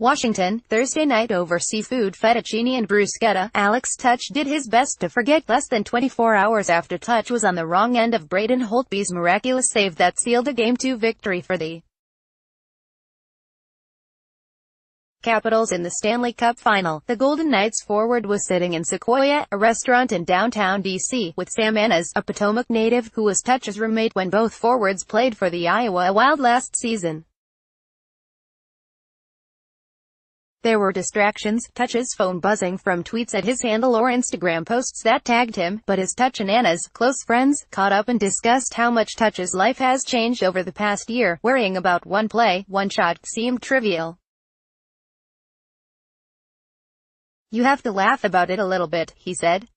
Washington, Thursday night over seafood fettuccine and bruschetta. Alex Tuch did his best to forget less than 24 hours after Tuch was on the wrong end of Braden Holtby's miraculous save that sealed a Game 2 victory for the Capitals in the Stanley Cup Final. The Golden Knights forward was sitting in Sequoia, a restaurant in downtown D.C., with Sam Annas, a Potomac native who was Tuch's roommate when both forwards played for the Iowa Wild last season. There were distractions, Tuch's phone buzzing from tweets at his handle or Instagram posts that tagged him, but as Tuch and Anna's close friends caught up and discussed how much Tuch's life has changed over the past year, worrying about one play, one shot seemed trivial. "You have to laugh about it a little bit," he said.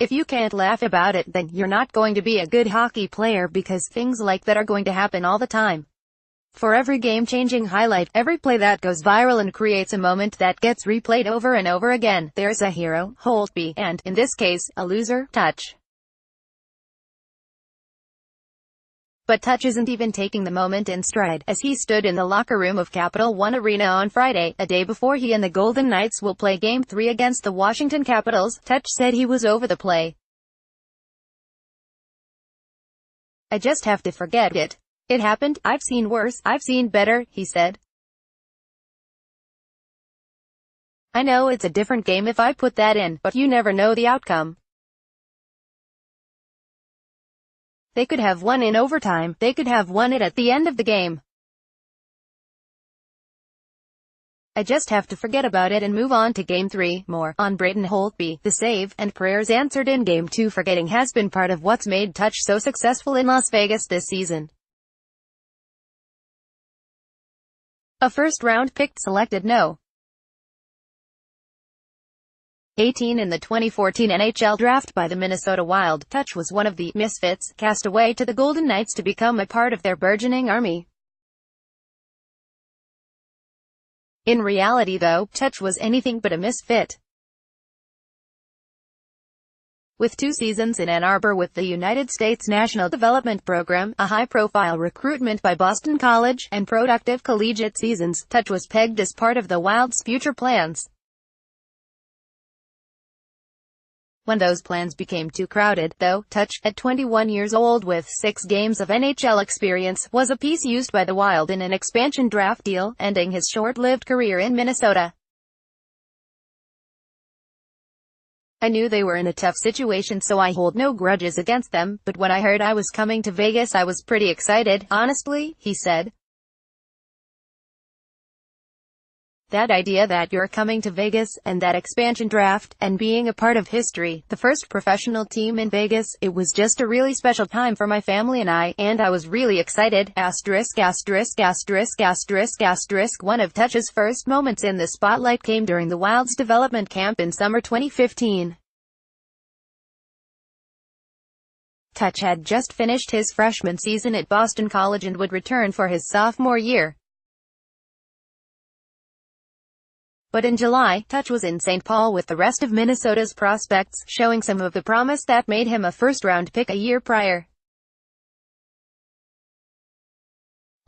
"If you can't laugh about it, then you're not going to be a good hockey player, because things like that are going to happen all the time. For every game-changing highlight, every play that goes viral and creates a moment that gets replayed over and over again, there's a hero, Holtby, and, in this case, a loser, Tuch. But Tuch isn't even taking the moment in stride, as he stood in the locker room of Capital One Arena on Friday, a day before he and the Golden Knights will play Game 3 against the Washington Capitals. Tuch said he was over the play. "I just have to forget it. It happened, I've seen worse, I've seen better," he said. "I know it's a different game if I put that in, but you never know the outcome. They could have won in overtime, they could have won it at the end of the game. I just have to forget about it and move on to Game 3. More on Braden Holtby, the save, and prayers answered in Game 2. Forgetting has been part of what's made Tuch so successful in Las Vegas this season. A first-round pick selected No. 18 in the 2014 NHL Draft by the Minnesota Wild. Tuch was one of the misfits cast away to the Golden Knights to become a part of their burgeoning army. In reality, though, Tuch was anything but a misfit. With 2 seasons in Ann Arbor with the United States National Development Program, a high-profile recruitment by Boston College, and productive collegiate seasons, Tuch was pegged as part of the Wild's future plans. When those plans became too crowded, though, Tuch, at 21 years old with 6 games of NHL experience, was a piece used by the Wild in an expansion draft deal, ending his short-lived career in Minnesota. "I knew they were in a tough situation, so I hold no grudges against them, but when I heard I was coming to Vegas I was pretty excited, honestly," he said. "That idea that you're coming to Vegas, and that expansion draft, and being a part of history, the first professional team in Vegas, it was just a really special time for my family and I was really excited." One of Tuch's first moments in the spotlight came during the Wild's development camp in summer 2015. Tuch had just finished his freshman season at Boston College and would return for his sophomore year. But in July, Tuch was in St. Paul with the rest of Minnesota's prospects, showing some of the promise that made him a first-round pick a year prior.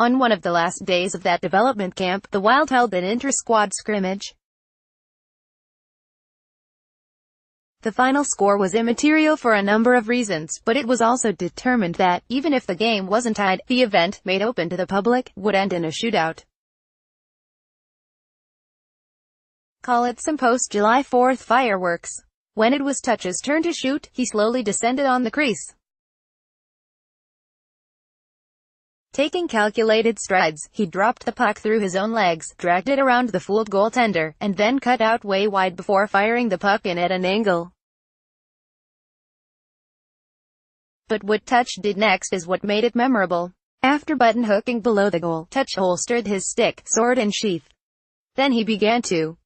On one of the last days of that development camp, the Wild held an inter-squad scrimmage. The final score was immaterial for a number of reasons, but it was also determined that, even if the game wasn't tied, the event, made open to the public, would end in a shootout. Call it some post-July 4th fireworks. When it was Tuch's turn to shoot, he slowly descended on the crease. Taking calculated strides, he dropped the puck through his own legs, dragged it around the fooled goaltender, and then cut out way wide before firing the puck in at an angle. But what Tuch did next is what made it memorable. After button-hooking below the goal, Tuch holstered his stick, sword in sheath. Then he began to,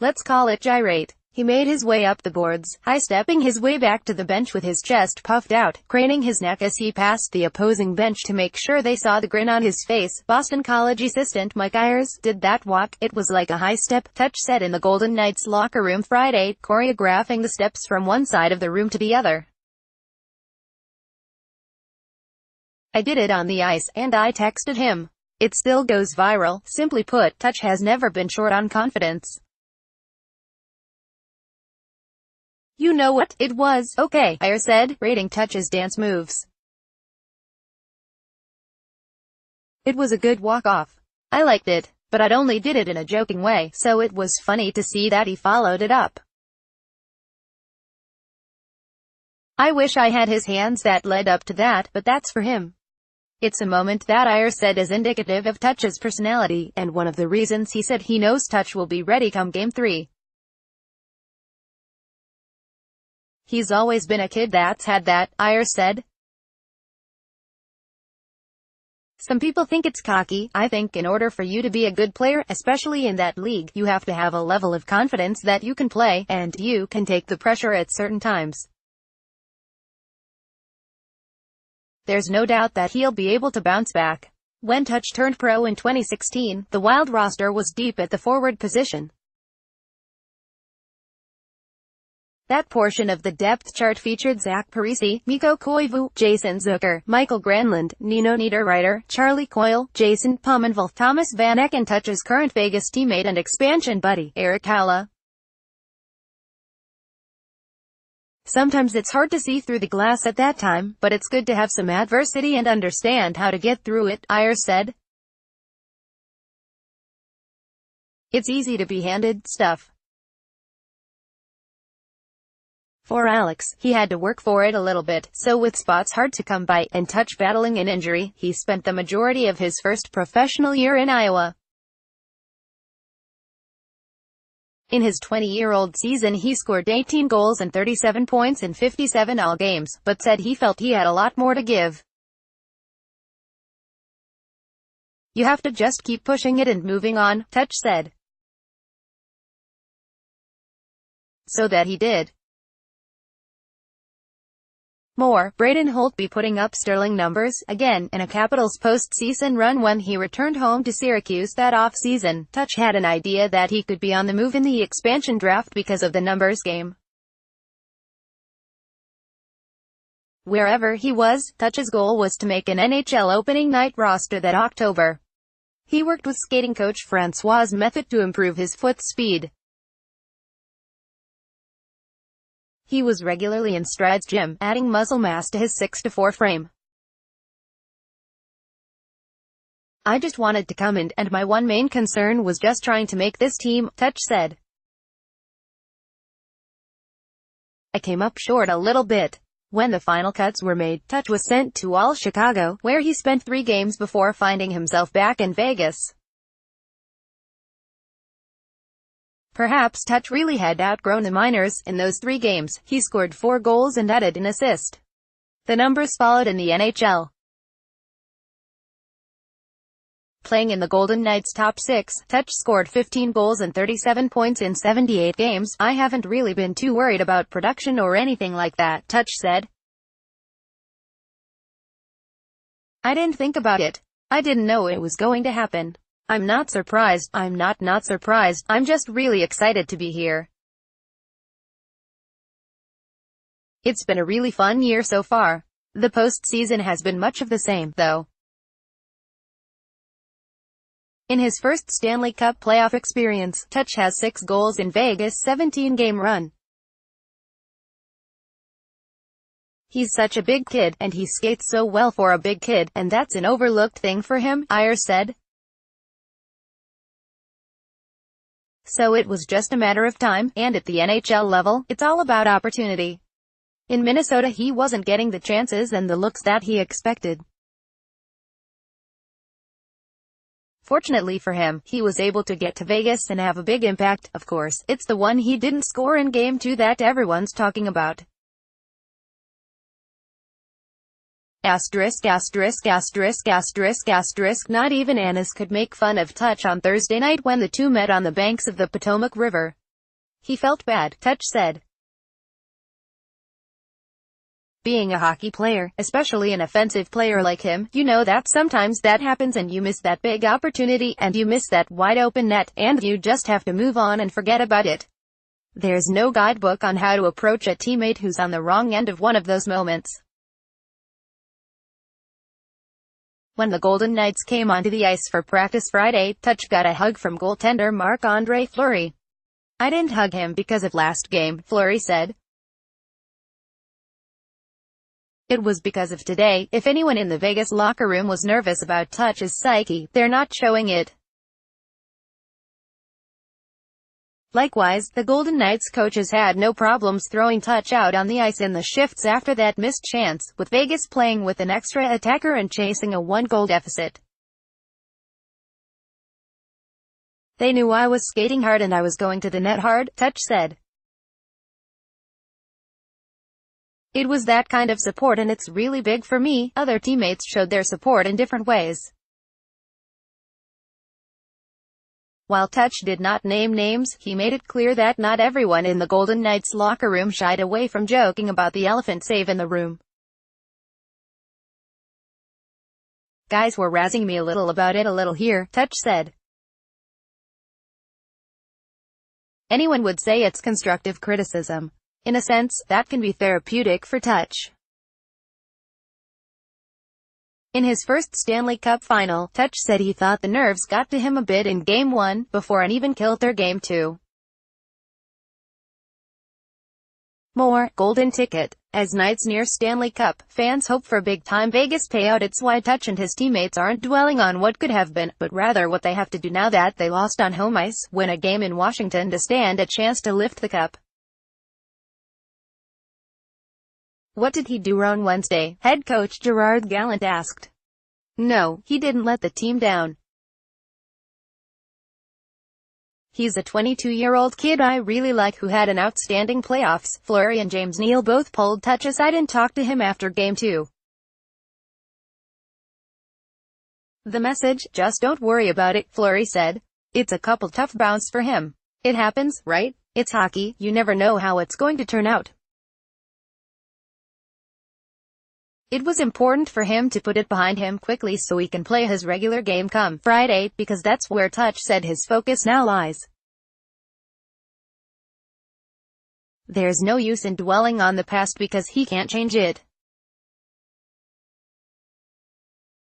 let's call it, gyrate. He made his way up the boards, high-stepping his way back to the bench with his chest puffed out, craning his neck as he passed the opposing bench to make sure they saw the grin on his face. Boston College assistant Mike Ayers did that walk. It was like a high step, Tuch said in the Golden Knights locker room Friday, choreographing the steps from one side of the room to the other. I did it on the ice, and I texted him. It still goes viral. Simply put, Tuch has never been short on confidence. You know what? It was okay, Iyer said, rating Tuch's dance moves. It was a good walk-off. I liked it, but I'd only did it in a joking way, so it was funny to see that he followed it up. I wish I had his hands that led up to that, but that's for him. It's a moment that Iyer said is indicative of Tuch's personality, and one of the reasons he said he knows Tuch will be ready come Game 3. He's always been a kid that's had that, Iyer said. Some people think it's cocky. I think in order for you to be a good player, especially in that league, you have to have a level of confidence that you can play, and you can take the pressure at certain times. There's no doubt that he'll be able to bounce back. When Tuch turned pro in 2016, the Wild roster was deep at the forward position. That portion of the depth chart featured Zach Parise, Mikko Koivu, Jason Zucker, Michael Granlund, Nino Niederreiter, Charlie Coyle, Jason Pominville, Thomas Vanek, and Tuch's current Vegas teammate and expansion buddy, Erik Haula. Sometimes it's hard to see through the glass at that time, but it's good to have some adversity and understand how to get through it, Iyer said. It's easy to be handed stuff. For Alex, he had to work for it a little bit, so with spots hard to come by, and Tuch battling an injury, he spent the majority of his first professional year in Iowa. In his 20-year-old season he scored 18 goals and 37 points in 57 all games, but said he felt he had a lot more to give. You have to just keep pushing it and moving on, Tuch said. So that he did. More, Braden Holt be putting up sterling numbers, again, in a Capitals postseason run when he returned home to Syracuse that off-season. Tuch had an idea that he could be on the move in the expansion draft because of the numbers game. Wherever he was, Tuch's goal was to make an NHL opening night roster that October. He worked with skating coach Francois Method to improve his foot speed. He was regularly in Stride's gym, adding muscle mass to his 6'4" frame. I just wanted to come in, and my one main concern was just trying to make this team, Tuch said. I came up short a little bit. When the final cuts were made, Tuch was sent to All Chicago, where he spent 3 games before finding himself back in Vegas. Perhaps Tuch really had outgrown the minors. In those 3 games, he scored 4 goals and added an assist. The numbers followed in the NHL. Playing in the Golden Knights' top 6, Tuch scored 15 goals and 37 points in 78 games. I haven't really been too worried about production or anything like that, Tuch said. I didn't think about it. I didn't know it was going to happen. I'm not surprised. I'm not surprised. I'm just really excited to be here. It's been a really fun year so far. The postseason has been much of the same, though. In his first Stanley Cup playoff experience, Tuch has 6 goals in Vegas' 17-game run. He's such a big kid, and he skates so well for a big kid, and that's an overlooked thing for him, Iyer said. So it was just a matter of time, and at the NHL level, it's all about opportunity. In Minnesota he wasn't getting the chances and the looks that he expected. Fortunately for him, he was able to get to Vegas and have a big impact. Of course, it's the one he didn't score in Game 2 that everyone's talking about. Asterisk, asterisk, asterisk, asterisk, asterisk. Not even Annas could make fun of Tuch on Thursday night when the two met on the banks of the Potomac River. He felt bad, Tuch said. Being a hockey player, especially an offensive player like him, you know that sometimes that happens and you miss that big opportunity, and you miss that wide open net, and you just have to move on and forget about it. There's no guidebook on how to approach a teammate who's on the wrong end of one of those moments. When the Golden Knights came onto the ice for practice Friday, Tuch got a hug from goaltender Marc-Andre Fleury. "I didn't hug him because of last game," Fleury said. "It was because of today. If anyone in the Vegas locker room was nervous about Tuch's psyche, they're not showing it." Likewise, the Golden Knights coaches had no problems throwing Tuch out on the ice in the shifts after that missed chance, with Vegas playing with an extra attacker and chasing a 1-goal deficit. "They knew I was skating hard and I was going to the net hard," Tuch said. "It was that kind of support and it's really big for me." Other teammates showed their support in different ways. While Tuch did not name names, he made it clear that not everyone in the Golden Knights locker room shied away from joking about the elephant save in the room. "Guys were razzing me a little about it a little here," Tuch said. "Anyone would say it's constructive criticism. In a sense, that can be therapeutic for Tuch." In his first Stanley Cup Final, Tuch said he thought the nerves got to him a bit in Game 1, before an even kilter Game 2. More golden ticket. As nights near Stanley Cup, fans hope for a big-time Vegas payout. It's why Tuch and his teammates aren't dwelling on what could have been, but rather what they have to do now that they lost on home ice, win a game in Washington to stand a chance to lift the cup. "What did he do wrong Wednesday?" head coach Gerard Gallant asked. "No, he didn't let the team down. He's a 22-year-old kid I really like who had an outstanding playoffs." Fleury and James Neal both pulled Tuch aside and talked to him after Game 2. "The message, just don't worry about it," Fleury said. "It's a couple tough bouts for him. It happens, right? It's hockey, you never know how it's going to turn out. It was important for him to put it behind him quickly so he can play his regular game come Friday, because that's where Tuch said his focus now lies. There's no use in dwelling on the past because he can't change it.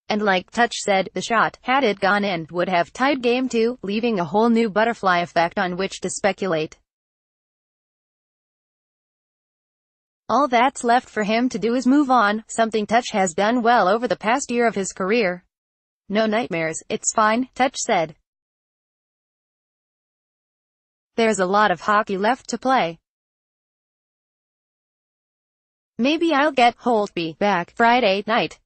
And like Tuch said, the shot, had it gone in, would have tied Game 2, leaving a whole new butterfly effect on which to speculate. All that's left for him to do is move on, something Tuch has done well over the past year of his career. No nightmares, it's fine," Tuch said. "There's a lot of hockey left to play. Maybe I'll get Holtby back Friday night.